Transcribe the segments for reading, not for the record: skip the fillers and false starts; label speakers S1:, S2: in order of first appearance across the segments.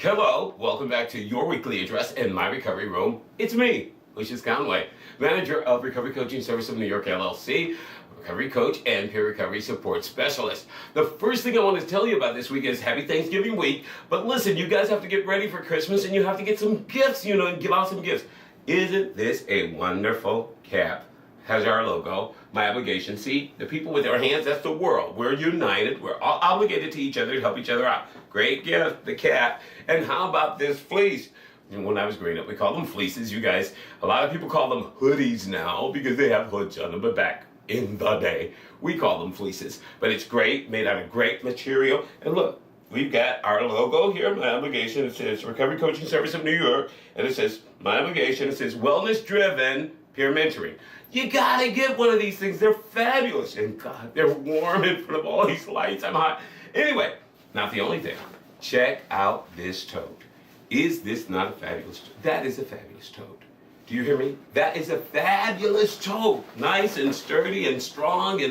S1: Hello, welcome back to your weekly address in my recovery room. It's me, Lucious Conway, manager of Recovery Coaching Service of New York LLC, recovery coach and peer recovery support specialist. The first thing I want to tell you about this week is Happy Thanksgiving week. But listen, you guys have to get ready for Christmas and you have to get some gifts, and give out some gifts. Isn't this a wonderful cap? Has our logo, my obligation. See, the people with their hands, that's the world. We're united. We're all obligated to each other to help each other out. Great gift, the cat. And how about this fleece? When I was growing up, we called them fleeces, you guys. A lot of people call them hoodies now because they have hoods on them, but back in the day, we call them fleeces. But it's great, made out of great material. And look, we've got our logo here, my obligation. It says Recovery Coaching Service of New York. And it says, my obligation. It says wellness driven peer mentoring. You gotta get one of these things. They're fabulous. And God, they're warm in front of all these lights. I'm hot. Anyway, not the only thing. Check out this tote. Is this not a fabulous tote? That is a fabulous tote. Do you hear me? That is a fabulous tote. Nice and sturdy and strong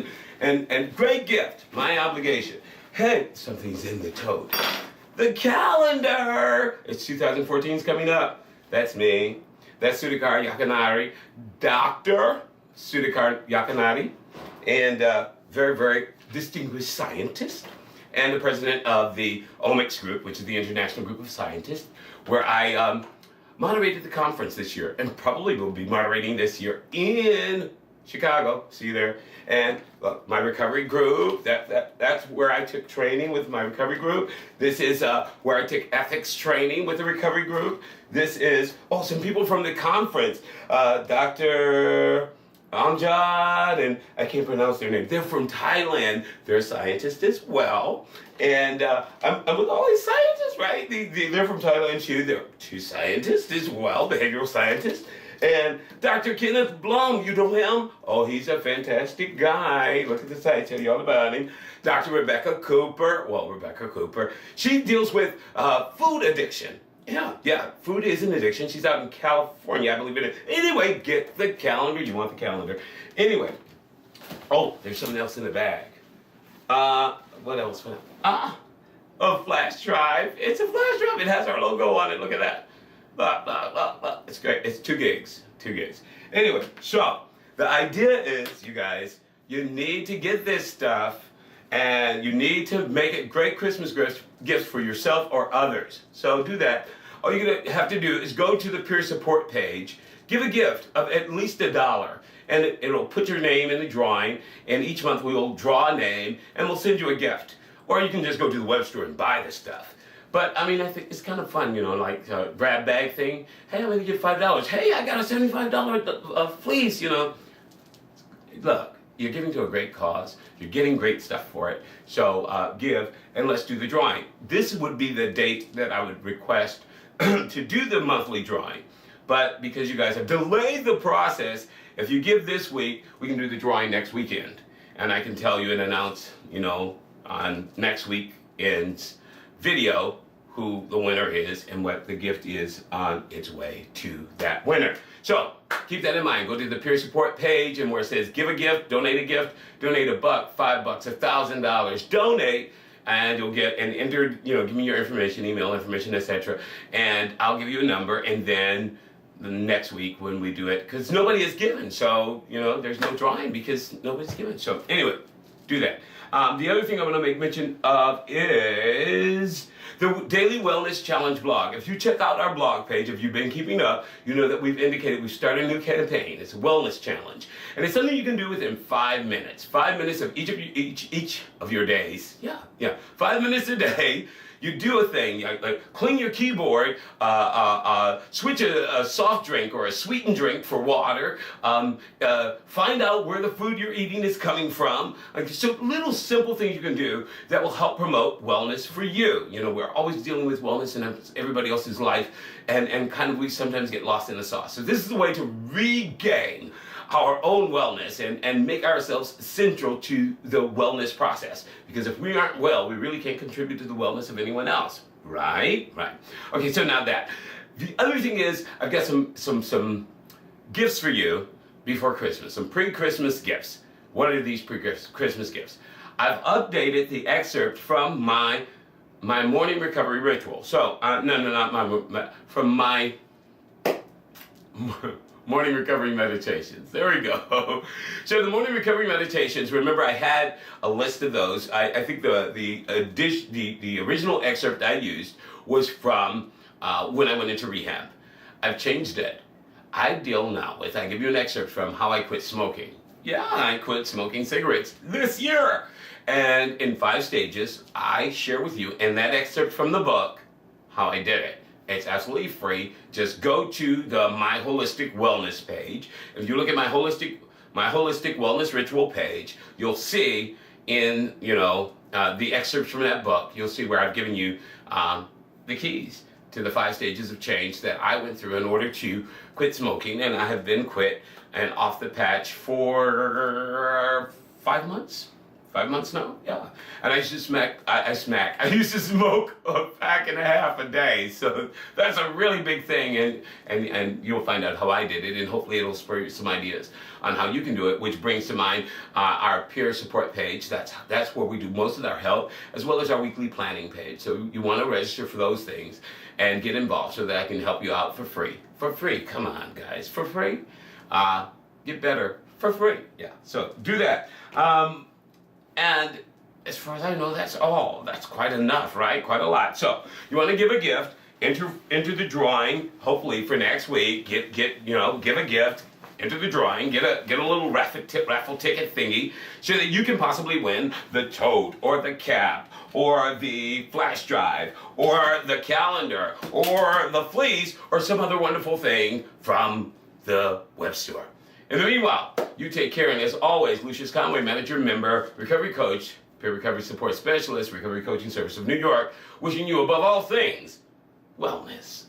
S1: and great gift. My obligation. Hey, something's in the tote. The calendar. It's 2014 is coming up. That's me. That's Sudhakar Yakanari, Dr. Sudhakar Yakanari, and very, very distinguished scientist, and the president of the Omics Group, which is the International Group of Scientists, where I moderated the conference this year, and probably will be moderating this year in Chicago. See you there. And look, my recovery group, that's where I took training with my recovery group. This is where I took ethics training with the recovery group. This is, some people from the conference, Dr. Amjad, and I can't pronounce their name. They're from Thailand. They're scientists as well. And I'm with all these scientists, right? They're from Thailand too. They're two scientists as well, behavioral scientists. And Dr. Kenneth Blum, you know him? Oh, he's a fantastic guy. Look at the site, tell you all about him. Dr. Rebecca Cooper, she deals with food addiction. Yeah, food is an addiction. She's out in California, I believe it is. Anyway, get the calendar. You want the calendar. Anyway, there's something else in the bag. What else? A flash drive. It's a flash drive. It has our logo on it. Look at that. Blah, blah, blah, blah. It's great. It's 2 gigs. Anyway, so the idea is, you guys, you need to get this stuff and you need to make it great Christmas gifts for yourself or others. So do that. All you're going to have to do is go to the peer support page, give a gift of at least $1, and it'll put your name in the drawing, and each month we will draw a name and we'll send you a gift. Or you can just go to the web store and buy the stuff. But, I think it's kind of fun, like a grab bag thing. Hey, I'm going to give $5. Hey, I got a $75 fleece, Look, you're giving to a great cause. You're getting great stuff for it. So give, and let's do the drawing. This would be the date that I would request to do the monthly drawing. But because you guys have delayed the process, if you give this week, we can do the drawing next weekend. And I can tell you and announce, on next weekend's video who the winner is and what the gift is on its way to that winner. So keep that in mind. Go to the peer support page and where it says give a gift, donate a gift, donate $1, $5, $1,000, donate, and you'll get an give me your information, email information, etc. And I'll give you a number, and then the next week when we do it, because nobody is given, so there's no drawing because nobody's given. So anyway, do that. The other thing I want to make mention of is the Daily Wellness Challenge blog. If you check out our blog page, if you've been keeping up, you know that we've indicated we've started a new campaign. It's a wellness challenge. And it's something you can do within 5 minutes. 5 minutes of each of your days. Yeah. 5 minutes a day. You do a thing, like clean your keyboard, switch a soft drink or a sweetened drink for water, find out where the food you're eating is coming from. So little simple things you can do that will help promote wellness for you. We're always dealing with wellness in everybody else's life, and kind of we sometimes get lost in the sauce. So this is the way to regain our own wellness and make ourselves central to the wellness process. Because if we aren't well, we really can't contribute to the wellness of anyone else. Right? Okay, so now that. The other thing is, I've got some gifts for you before Christmas, some pre-Christmas gifts. What are these pre-Christmas gifts? I've updated the excerpt from my my morning recovery ritual. So, no, not from my morning recovery meditations. There we go. So the morning recovery meditations, remember I had a list of those. I think the original excerpt I used was from when I went into rehab. I've changed it. I deal now with, I give you an excerpt from how I quit smoking. Yeah, I quit smoking cigarettes this year. And in 5 stages, I share with you in that excerpt from the book how I did it. It's absolutely free. Just go to the My Holistic Wellness page. If you look at my holistic wellness ritual page, you'll see in the excerpts from that book. You'll see where I've given you the keys to the 5 stages of change that I went through in order to quit smoking, and I have been quit and off the patch for 5 months. 5 months now, yeah. And I used to smoke a pack and a half a day. So that's a really big thing, and you'll find out how I did it, and hopefully it'll spur you some ideas on how you can do it, which brings to mind our peer support page. That's where we do most of our help, as well as our weekly planning page. So you want to register for those things and get involved so that I can help you out for free. For free, come on guys, for free. Get better for free, yeah. So do that. And as far as I know, that's all. That's quite enough, right? Quite a lot. So you want to give a gift, enter the drawing. Hopefully for next week, give a gift, enter the drawing, get a little raffle ticket thingy, so that you can possibly win the tote or the cap or the flash drive or the calendar or the fleece or some other wonderful thing from the web store. In the meanwhile, you take care, and as always, Lucious Conway, manager, member, recovery coach, peer recovery support specialist, Recovery Coaching Service of New York, wishing you above all things, wellness.